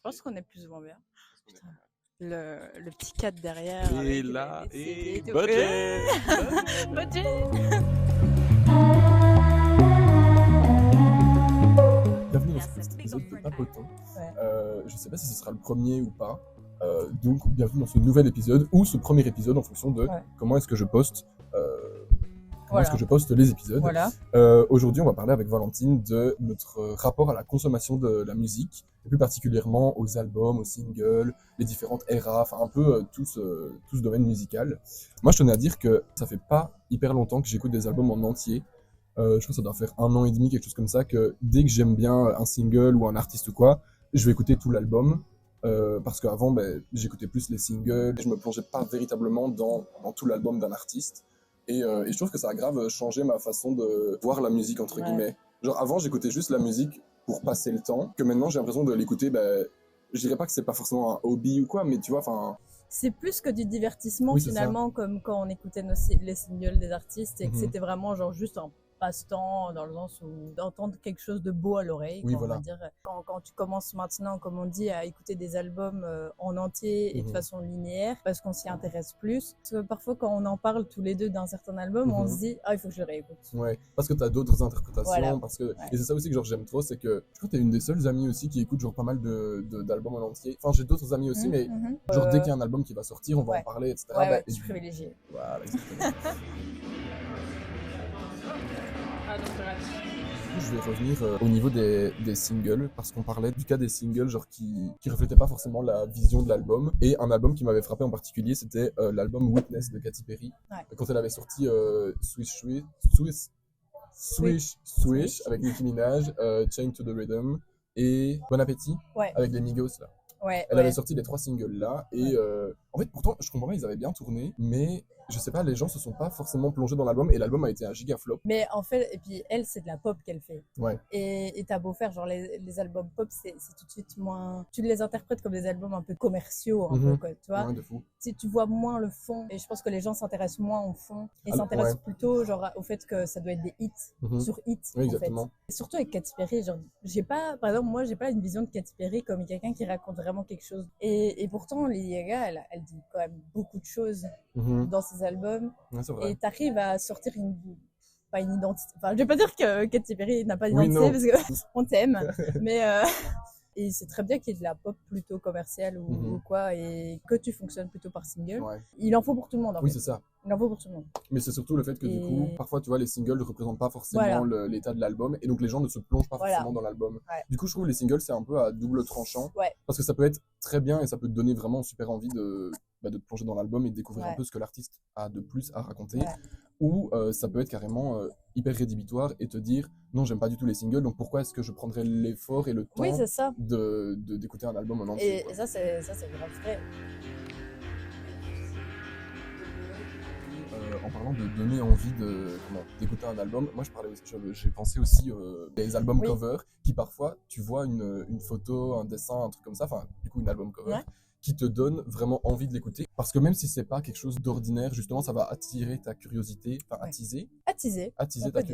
pense qu'on est plus ou moins bien. Putain. Le petit 4 derrière. Et là, et budget. Budget. Bienvenue dans cet épisode de Papoton. Je ne sais pas si ce sera le premier ou pas. Donc, bienvenue dans ce nouvel épisode ou ce premier épisode en fonction de comment est-ce que je poste. Est-ce que je poste les épisodes. Voilà. Aujourd'hui, on va parler avec Valentine de notre rapport à la consommation de la musique, et plus particulièrement aux albums, aux singles, les différentes eras, enfin un peu tout ce domaine musical. Moi, je tenais à dire que ça fait pas hyper longtemps que j'écoute des albums en entier. Je crois que ça doit faire 1 an et demi, quelque chose comme ça, que dès que j'aime bien un single ou un artiste ou quoi, je vais écouter tout l'album. Parce qu'avant, j'écoutais plus les singles, et je me plongeais pas véritablement dans tout l'album d'un artiste. Et je trouve que ça a grave changé ma façon de voir la musique, entre guillemets. Genre avant, j'écoutais juste la musique pour passer le temps, que maintenant j'ai l'impression de l'écouter, je dirais pas que c'est pas forcément un hobby ou quoi, mais tu vois, enfin... C'est plus que du divertissement, oui, finalement, comme quand on écoutait les singles des artistes, et que c'était vraiment genre juste un passe-temps, dans le sens où d'entendre quelque chose de beau à l'oreille. Oui, on voilà. va dire. Quand tu commences maintenant, comme on dit, à écouter des albums en entier et de façon linéaire, parce qu'on s'y intéresse plus. Parce que parfois, quand on en parle tous les deux d'un certain album, on se dit « Ah, il faut que je le réécoute ». Ouais, parce que t'as d'autres interprétations, Voilà. parce que... Et c'est ça aussi que genre, j'aime trop, c'est que je crois que t'es une des seules amies aussi qui écoute genre pas mal d'albums en entier. Enfin, j'ai d'autres amis aussi, mais genre dès qu'il y a un album qui va sortir, on va en parler, etc. Ouais, je suis privilégiée. Voilà, exactement. Je vais revenir au niveau des singles, parce qu'on parlait du cas des singles genre qui reflétaient pas forcément la vision de l'album. Et un album qui m'avait frappé en particulier, c'était l'album Witness de Katy Perry. Quand elle avait sorti Swish avec Nicki Minaj, Chained to the Rhythm et Bon Appétit avec les Migos là. Elle avait sorti les 3 singles là et en fait pourtant je comprends pas, ils avaient bien tourné, mais je sais pas, les gens se sont pas forcément plongés dans l'album et l'album a été un giga flop. Mais en fait, et puis elle, c'est de la pop qu'elle fait. Ouais. Et t'as beau faire, genre les albums pop, c'est tout de suite moins. Tu les interprètes comme des albums un peu commerciaux, un peu, quoi, tu vois. Ouais, de fou. Si tu vois moins le fond, et je pense que les gens s'intéressent moins au fond, et s'intéressent plutôt genre au fait que ça doit être des hits sur hits. Oui, exactement. En fait. Et surtout avec Katy Perry, genre, par exemple, moi, j'ai pas une vision de Katy Perry comme quelqu'un qui raconte vraiment quelque chose. Et pourtant, Lady Gaga, elle dit quand même beaucoup de choses dans ses albums. Ouais, c'est vrai. Et t'arrives à sortir pas une identité. Enfin, je vais pas dire que Katy Perry n'a pas d'identité parce que on t'aime, mais et c'est très bien qu'il y ait de la pop plutôt commerciale ou quoi, et que tu fonctionnes plutôt par single. Il en faut pour tout le monde. En fait. C'est ça. Il en faut pour tout le monde. Mais c'est surtout le fait que du coup, parfois, tu vois, les singles ne représentent pas forcément l'état de l'album, et donc les gens ne se plongent pas forcément dans l'album. Du coup, je trouve que les singles, c'est un peu à double tranchant, parce que ça peut être très bien et ça peut te donner vraiment super envie de te plonger dans l'album et de découvrir un peu ce que l'artiste a de plus à raconter. Ou ça peut être carrément hyper rédhibitoire et te dire non, j'aime pas du tout les singles, donc pourquoi est-ce que je prendrais l'effort et le temps d'écouter un album en entier. Et ça c'est grave vrai. En parlant de donner envie d'écouter un album, moi j'ai pensé aussi des albums cover qui parfois tu vois une photo, un dessin, un truc comme ça, enfin du coup une album cover qui te donne vraiment envie de l'écouter, parce que même si c'est pas quelque chose d'ordinaire, justement ça va attirer ta curiosité, enfin attiser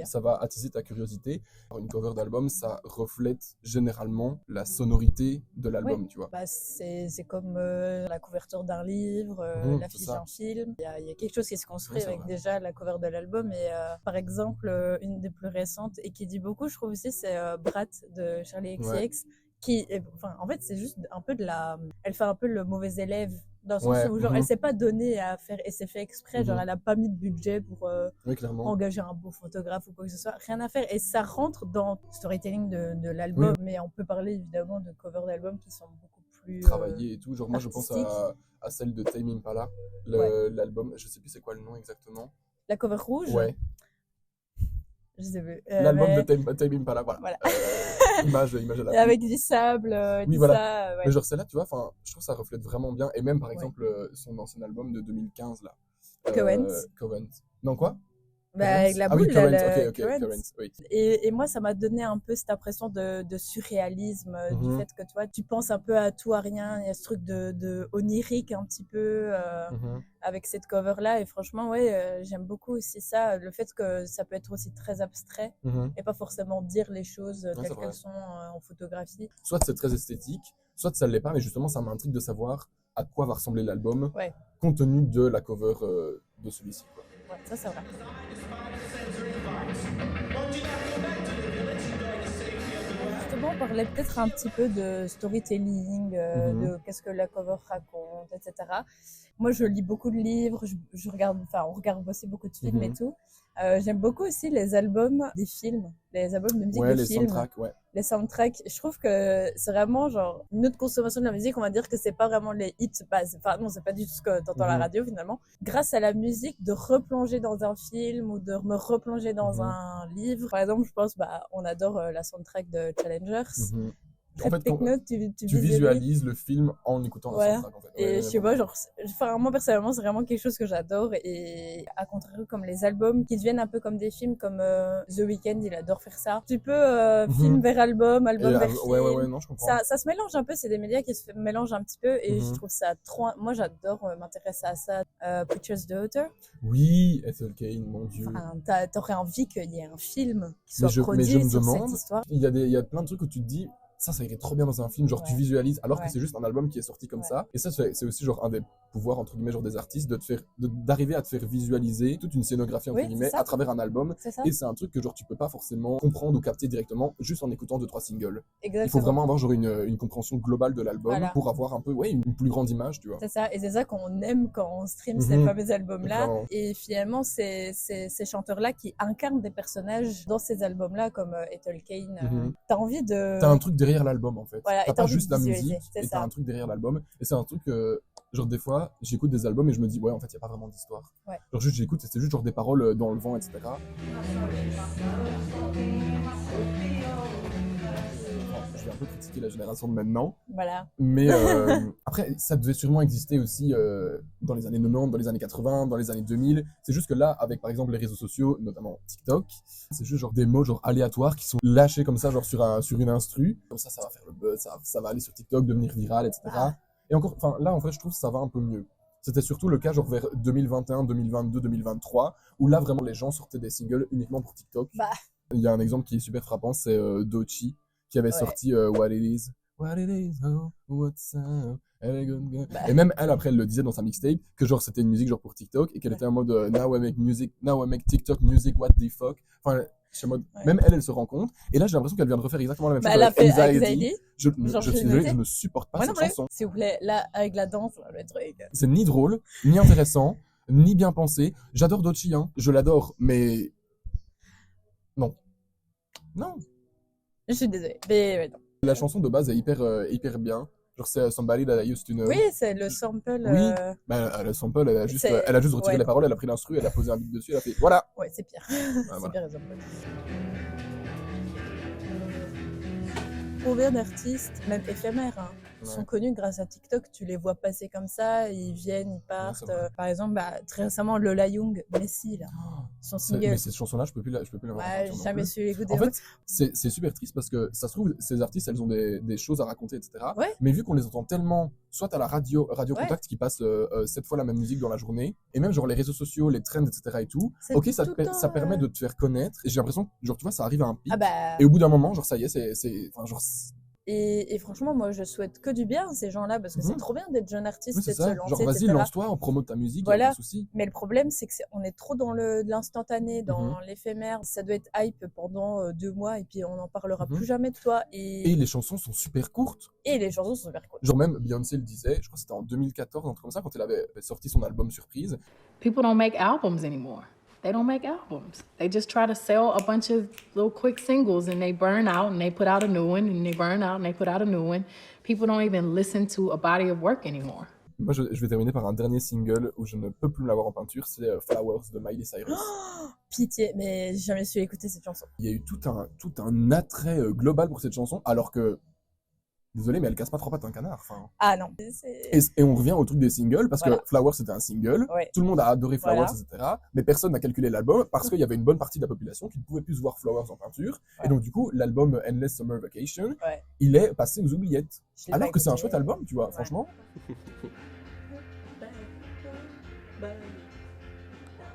ça va attiser ta curiosité. Une cover d'album, ça reflète généralement la sonorité de l'album, tu vois. C'est comme la couverture d'un livre, l'affiche d'un film. Il y a quelque chose qui se construit avec déjà la cover de l'album. Et par exemple, une des plus récentes et qui dit beaucoup, je trouve aussi, c'est Brat de Charli XCX. En fait, c'est juste un peu elle fait un peu le mauvais élève, dans le sens où genre elle s'est pas donnée à faire, et c'est fait exprès, genre elle a pas mis de budget pour engager un beau photographe ou quoi que ce soit, rien à faire, et ça rentre dans le storytelling de l'album. Mais on peut parler évidemment de covers d'albums qui sont beaucoup plus travaillées et tout, genre moi je pense à celle de Tame Impala, l'album, je sais plus c'est quoi le nom exactement. La cover rouge. Je sais plus. L'album de Tame Impala, voilà. Image à la avec du sable, ça. Mais genre celle-là, tu vois, je trouve que ça reflète vraiment bien. Et même par exemple son ancien album de 2015 là. Covent. Non quoi? Avec la boule, Currents, oui. Et moi, ça m'a donné un peu cette impression de surréalisme, du fait que tu penses un peu à tout, à rien. Il y a ce truc de onirique un petit peu avec cette cover-là. Et franchement, j'aime beaucoup aussi ça, le fait que ça peut être aussi très abstrait et pas forcément dire les choses telles qu'elles sont en photographie. Soit c'est très esthétique, soit ça l'est pas, mais justement, ça m'intrigue de savoir à quoi va ressembler l'album, Ouais. compte tenu de la cover de celui-ci, quoi. Ouais, ça c'est vrai. Justement, on parlait peut-être un petit peu de storytelling, de qu'est-ce que la cover raconte, etc. Moi, je lis beaucoup de livres, je regarde, enfin, on regarde aussi beaucoup de films et tout. J'aime beaucoup aussi les albums des films, les albums de musique de films. Soundtracks, ouais. Les soundtracks, je trouve que c'est vraiment genre une autre consommation de la musique. On va dire que c'est pas vraiment les hits, enfin non, c'est pas du tout ce que t'entends à la radio finalement. Grâce à la musique, de replonger dans un film ou de me replonger dans un livre. Par exemple, je pense, on adore la soundtrack de Challengers. En fait, techno, tu visualises le film en écoutant la soundtrack, en fait. Et je sais pas, genre, enfin, moi personnellement, c'est vraiment quelque chose que j'adore. Et à contrario, comme les albums qui deviennent un peu comme des films, comme The Weeknd, il adore faire ça. Tu peux film vers album, album vers film. Ouais, non, je comprends. Ça se mélange un peu, c'est des médias qui se mélangent un petit peu. Et je trouve ça trop. Moi, j'adore m'intéresser à ça. Preacher's Daughter. Oui, Ethel Cain, mon Dieu. Enfin, t'aurais envie qu'il y ait un film qui soit produit sur cette histoire. Il y a plein de trucs où tu te dis. Ça irait trop bien dans un film, genre tu visualises, alors que c'est juste un album qui est sorti comme ça. Et ça, c'est aussi genre un des pouvoirs, entre guillemets, genre des artistes, d'arriver à te faire visualiser toute une scénographie, entre guillemets, à travers un album. Et c'est un truc que genre tu peux pas forcément comprendre ou capter directement juste en écoutant 2-3 singles. Exactement. Il faut vraiment avoir genre une compréhension globale de l'album pour avoir un peu, une plus grande image, tu vois. C'est ça, et c'est ça qu'on aime quand on stream ces fameux albums-là. Vraiment. Et finalement, c'est ces chanteurs-là qui incarnent des personnages dans ces albums-là, comme Ethel Cain. T'as envie de... T'as un truc derrière l'album en fait. Voilà, t'as pas juste la musique, et t'as un truc derrière l'album. Et c'est un truc genre des fois j'écoute des albums et je me dis ouais en fait il y a pas vraiment d'histoire. Genre juste j'écoute et c'est juste genre des paroles dans le vent, etc. Je vais un peu critiquer la génération de maintenant. Voilà. Mais après ça devait sûrement exister aussi dans les années 90, dans les années 80, dans les années 2000. C'est juste que là avec par exemple les réseaux sociaux, notamment TikTok, c'est juste genre des mots genre aléatoires qui sont lâchés comme ça genre sur une instru. Comme ça va faire le buzz, ça va aller sur TikTok, devenir viral, etc. Et encore, enfin là en fait je trouve que ça va un peu mieux. C'était surtout le cas genre vers 2021, 2022, 2023 où là vraiment les gens sortaient des singles uniquement pour TikTok. Il y a un exemple qui est super frappant, c'est Doechii qui avait sorti What It Is, oh, what's up. Et même elle après elle le disait dans sa mixtape que genre c'était une musique genre pour TikTok et qu'elle était en mode now I make TikTok music, what the fuck. Enfin mode, même elle se rend compte et là j'ai l'impression qu'elle vient de refaire exactement la même chose. Elle a fait Anxiety. Je suis désolé, je ne supporte pas cette chanson. S'il vous plaît, là avec la danse, le truc. C'est ni drôle, ni intéressant, ni bien pensé. J'adore Doechii, je l'adore, mais non. Je suis désolée, mais non. La chanson de base est hyper bien. Genre c'est Somebody That I Used To Know. Oui, c'est le sample. Oui. Le sample, elle a juste retiré les paroles, elle a pris l'instru, elle a posé un beat dessus, elle a fait voilà. Ouais, c'est pire. C'est pire exemple. Combien d'artistes, même éphémères, sont connus grâce à TikTok. Tu les vois passer comme ça, ils viennent, ils partent. Par exemple, très récemment, Lola Young, Messi, là, son single. Mais cette chanson-là, je peux plus la voir. J'ai jamais su l'écouter. En fait, c'est super triste parce que ça se trouve, ces artistes, elles ont des choses à raconter, etc. Mais vu qu'on les entend tellement, soit à la radio Contact qui passe 7 fois la même musique dans la journée, et même genre les réseaux sociaux, les trends, etc. et tout. Ok, ça permet de te faire connaître. Et j'ai l'impression, genre tu vois, ça arrive à un pic. Et au bout d'un moment, genre ça y est, enfin genre. Et franchement, moi, je souhaite que du bien à ces gens-là parce que c'est trop bien d'être jeune artiste et de se lancer. Genre, vas-y, lance-toi, on promote ta musique, voilà. Y a pas de souci. Mais le problème, c'est qu'on est trop dans l'instantané, dans l'éphémère. Ça doit être hype pendant 2 mois et puis on n'en parlera plus jamais de toi. Et les chansons sont super courtes. Genre même Beyoncé le disait, je crois que c'était en 2014, un truc comme ça, quand elle avait sorti son album Surprise. People don't make albums anymore. They don't make albums. They just try to sell a bunch of little quick singles and they burn out and they put out a new one and they burn out and they put out a new one. People don't even listen to a body of work anymore. Moi, je vais terminer par un dernier single où je ne peux plus me l'avoir en peinture, c'est Flowers de Miley Cyrus. Pitié, mais j'ai jamais su écouter cette chanson. Il y a eu tout un attrait global pour cette chanson, alors que désolé, mais elle casse pas 3 pattes un canard. Enfin. Ah non. Et on revient au truc des singles, parce que Flowers c'était un single, tout le monde a adoré Flowers, etc. Mais personne n'a calculé l'album, parce qu'il y avait une bonne partie de la population qui ne pouvait plus voir Flowers en peinture. Et donc du coup, l'album Endless Summer Vacation, il est passé aux oubliettes. Alors que c'est un chouette album, tu vois, franchement.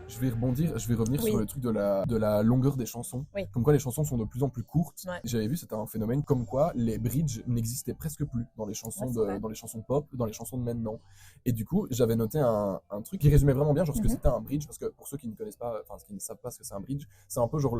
je vais revenir Oui. sur le truc de la longueur des chansons. Oui. Comme quoi les chansons sont de plus en plus courtes. Ouais. J'avais vu, c'était un phénomène comme quoi les bridges n'existaient presque plus dans les chansons Ouais, c'est vrai. dans les chansons pop, dans les chansons de maintenant. Et du coup, j'avais noté un truc qui résumait vraiment bien genre ce que c'était un bridge, parce que pour ceux qui ne connaissent pas, enfin qui ne savent pas ce que c'est un bridge, c'est un peu genre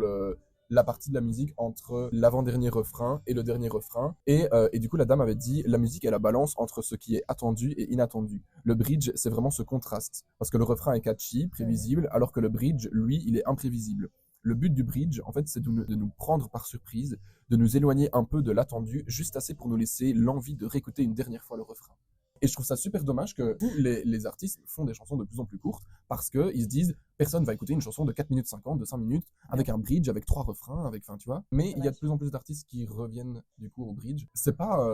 la partie de la musique entre l'avant-dernier refrain et le dernier refrain. Et du coup, la dame avait dit, la musique est la balance entre ce qui est attendu et inattendu. Le bridge, c'est vraiment ce contraste. Parce que le refrain est catchy, prévisible, alors que le bridge, lui, il est imprévisible. Le but du bridge, en fait, c'est de nous prendre par surprise, de nous éloigner un peu de l'attendu, juste assez pour nous laisser l'envie de réécouter une dernière fois le refrain. Et je trouve ça super dommage que tous les artistes font des chansons de plus en plus courtes parce qu'ils se disent personne va écouter une chanson de 4 minutes 50, de 5 minutes, avec un bridge, avec 3 refrains, avec, enfin, tu vois. Mais il y a de plus en plus d'artistes qui reviennent du coup au bridge. C'est pas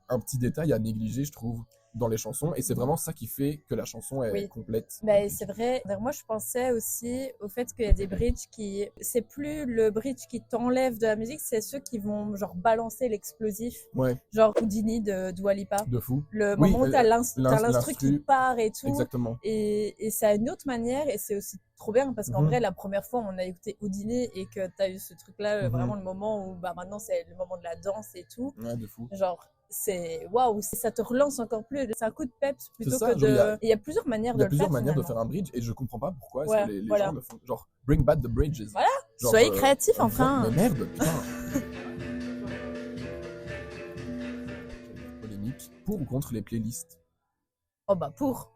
un petit détail à négliger, je trouve, dans les chansons, et c'est vraiment ça qui fait que la chanson est complète. Ben, c'est vrai. D'ailleurs, moi, je pensais aussi au fait qu'il y a des bridges qui, c'est plus le bridge qui t'enlève de la musique, c'est ceux qui vont genre balancer l'explosif. Ouais. Genre Houdini de Dua Lipa. De fou. Le moment où t'as l'instru qui part et tout. Exactement. Et c'est à une autre manière, et c'est aussi trop bien parce qu'en vrai, la première fois, on a écouté Houdini et que t'as eu ce truc-là, vraiment le moment où, bah, maintenant, c'est le moment de la danse et tout. Ouais, de fou. Genre, c'est waouh, ça te relance encore plus. C'est un coup de peps plutôt ça, que genre, de. Il y a plusieurs manières de le faire. Il y a plusieurs manières de finalement. faire un bridge et je comprends pas pourquoi Ouais, est-ce que les voilà. gens le font. Genre, bring back the bridges. Voilà, Genre, soyez créatifs enfin. Mais merde, putain. Polémique. Pour ou contre les playlists? Oh bah pour.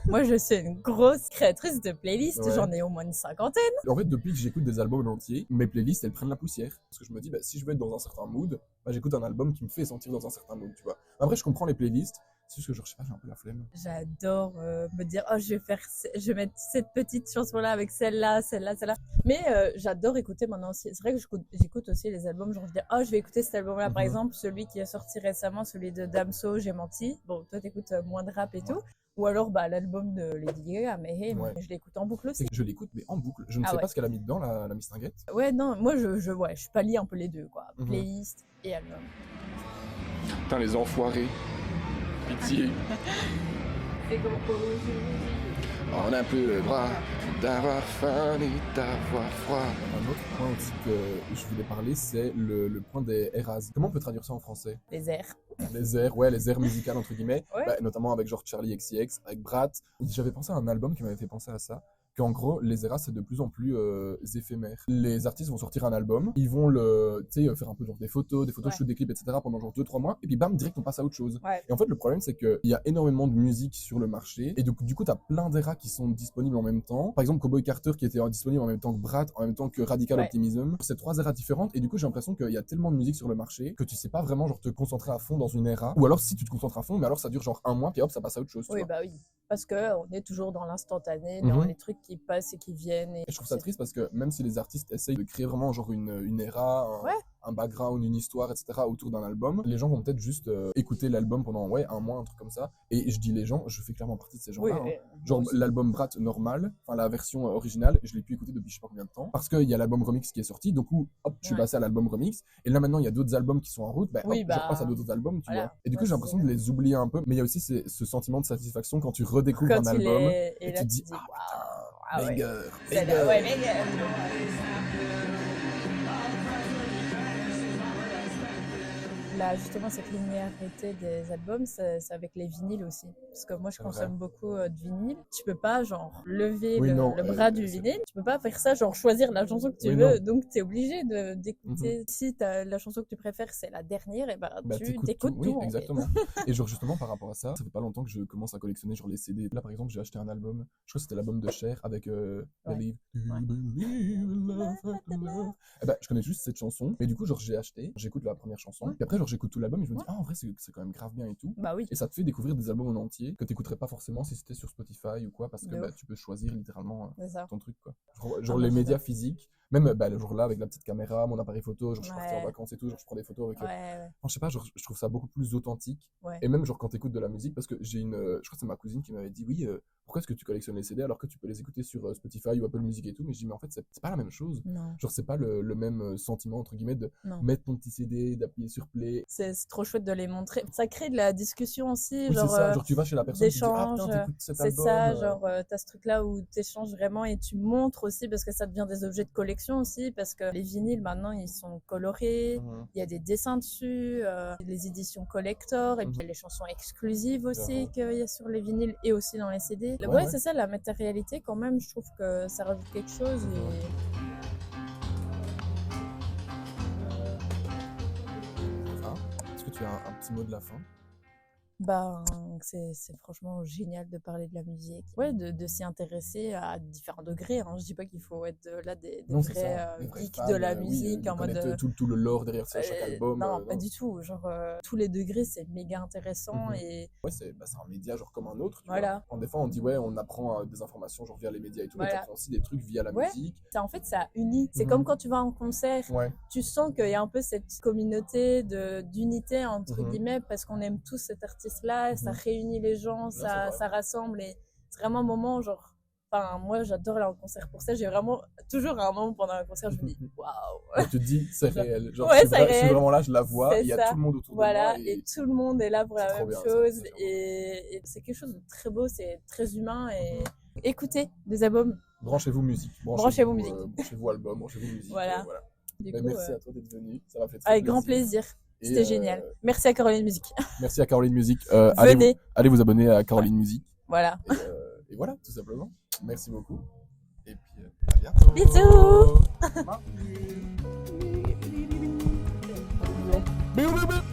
Moi, je suis une grosse créatrice de playlists. Ouais. J'en ai au moins une cinquantaine. En fait, depuis que j'écoute des albums en entier, mes playlists, elles prennent la poussière. Parce que je me dis, bah, si je veux être dans un certain mood, bah, j'écoute un album qui me fait sentir dans un certain mood, tu vois. Après, je comprends les playlists. C'est juste que, genre, je sais pas, j'ai un peu la flemme. J'adore me dire, oh, je vais mettre cette petite chanson-là avec celle-là, celle-là, celle-là. Mais j'adore écouter maintenant aussi. C'est vrai que j'écoute aussi les albums. Genre, je dis, oh, je vais écouter cet album-là. Par exemple, celui qui est sorti récemment, celui de Damso, J'ai menti. Bon, toi, t'écoutes moins de rap et tout. Ou alors, bah, l'album de Lady Gaga, mais hey, je l'écoute en boucle aussi. Je l'écoute, mais en boucle. Je ne sais pas ce qu'elle a mis dedans, la mistinguette. Ouais, non, moi, je pallie un peu les deux, quoi. Playlist et album. Putain, les enfoirés. Pitié. On a plus le droit d'avoir faim ni d'avoir froid. Un autre point aussi que je voulais parler, c'est le point des eras. Comment on peut traduire ça en français? Les airs. Les airs, ouais, les airs musicales entre guillemets, Ouais. bah, notamment avec genre Charlie XCX, avec Brat. J'avais pensé à un album qui m'avait fait penser à ça. Qu'en gros, les eras, c'est de plus en plus éphémères. Les artistes vont sortir un album, ils vont faire un peu genre des photos, shoot des clips, etc. pendant genre 2-3 mois, et puis bam, direct on passe à autre chose. Ouais. Et en fait, le problème, c'est qu'il y a énormément de musique sur le marché, et du coup, t'as plein d'eras qui sont disponibles en même temps. Par exemple, Cowboy Carter qui était disponible en même temps que Brat, en même temps que Radical Optimism. C'est 3 eras différentes, et du coup, j'ai l'impression qu'il y a tellement de musique sur le marché que tu sais pas vraiment genre te concentrer à fond dans une era. Ou alors, si tu te concentres à fond, mais alors ça dure genre un mois, puis hop, ça passe à autre chose. Oui, bah oui. Parce qu'on est toujours dans l'instantané, dans les trucs qui passent et qui viennent. Et je trouve ça triste parce que même si les artistes essayent de créer vraiment genre une era, un background, une histoire, etc. autour d'un album, les gens vont peut-être juste écouter l'album pendant un mois, un truc comme ça. Et je dis les gens, je fais clairement partie de ces gens-là. Oui, Genre l'album Brat normal, enfin la version originale, je l'ai pu écouter depuis je sais pas combien de temps. Parce qu'il y a l'album remix qui est sorti, donc hop, je suis passé à l'album remix. Et là maintenant il y a d'autres albums qui sont en route, je repasse à d'autres albums, tu vois. Et du coup j'ai l'impression de les oublier un peu. Mais il y a aussi ce sentiment de satisfaction quand tu redécouvres un album et tu te dis, ah putain, banger. Là, justement, cette linéarité des albums, c'est avec les vinyles aussi. Parce que moi, je consomme beaucoup de vinyles. Tu peux pas, genre, lever le bras du vinyle. Tu peux pas faire ça, genre, choisir la chanson que tu veux. Donc, t'es obligé d'écouter. Si la chanson que tu préfères, c'est la dernière, et tu t'écoutes tout. Oui, exactement. Et genre, justement, par rapport à ça, ça fait pas longtemps que je commence à collectionner, genre, les CD. Là, par exemple, j'ai acheté un album. Je crois que c'était l'album de Cher avec Believe. Et je connais juste cette chanson. Mais du coup, genre, j'ai acheté, j'écoute la première chanson. Puis après, genre, j'écoute tout l'album et je me dis, en vrai, c'est quand même grave bien et tout. Bah oui. Et ça te fait découvrir des albums en entier que t'écouterais pas forcément si c'était sur Spotify ou quoi, parce que tu peux choisir littéralement ton truc, quoi. Genre les médias physiques, Même le jour-là, avec la petite caméra, mon appareil photo, genre je suis parti en Ouais. vacances et tout, genre je prends des photos avec... Ouais, Enfin, je sais pas, genre, je trouve ça beaucoup plus authentique. ouais. Et même genre quand t'écoutes de la musique, parce que j'ai je crois que c'est ma cousine qui m'avait dit, oui, pourquoi est-ce que tu collectionnes les CD alors que tu peux les écouter sur Spotify ou Apple Music et tout, mais je dis, mais en fait, c'est pas la même chose. Non, Genre, c'est pas le même sentiment, entre guillemets, de non. mettre ton petit CD, d'appuyer sur play. C'est trop chouette de les montrer. Ça crée de la discussion aussi, Oui, c'est genre ça, genre tu vas chez la personne, tu dis, ah d'échange. putain, t'écoutes cet C'est album. ça, genre t'as ce truc-là où t'échanges vraiment et tu montres aussi parce que ça devient des objets de collection aussi parce que les vinyles maintenant ils sont colorés, Mhm. il y a des dessins dessus, les éditions collector et puis les chansons exclusives aussi J'avoue. qu'il y a sur les vinyles et aussi dans les CD. Ouais, Ouais, ouais. c'est ça, la matérialité quand même, je trouve que ça rajoute quelque chose et Enfin, est-ce que tu as un petit mot de la fin? ben, c'est franchement génial de parler de la musique. Ouais, de s'y intéresser à différents degrés. Hein. Je dis pas qu'il faut être là des Non, c'est vrais ça, des vrais geeks fans, de la oui, musique de en mode. connaître tout le lore derrière chaque album. Non, pas du tout. Genre, tous les degrés, c'est méga intéressant Mhm. et Ouais, c'est un média genre comme un autre, tu voilà. vois. Des fois, on dit, ouais, on apprend des informations genre via les médias et tout, mais Voilà. t'apprends aussi des trucs via la Ouais. musique. En fait, ça unit. C'est Mhm. comme quand tu vas en concert. Ouais. Tu sens qu'il y a un peu cette communauté d'unité, entre Mhm. guillemets, parce qu'on aime tous cet artiste-là, ça Mhm. réunit les gens, c'est vrai. ça rassemble et c'est vraiment un moment genre. Enfin, moi, j'adore aller en concert pour ça. J'ai vraiment toujours un moment pendant un concert, je me dis waouh. Ouais, tu te dis, c'est Genre- réel. Genre, Ouais, je suis c'est réel. vraiment là, je la vois, C'est il y a ça. tout le monde autour Voilà, de moi. et tout le monde est là pour c'est la trop même bien, ça, chose. c'est vraiment Et c'est quelque chose de très beau, c'est très humain. Et écoutez des albums. Branchez-vous musique. Branchez-vous musique. Branchez-vous album, branchez-vous musique. Voilà. Voilà. Du Mais coup, merci à toi d'être venu, ça m'a fait très avec grand plaisir. Et, C'était génial. Merci à Caroline Musique. Merci à Caroline Musique. Venez. Allez vous abonner à Caroline Musique. Voilà. Et voilà, tout simplement. Merci beaucoup. Et puis, à bientôt. Bisous. Bisous.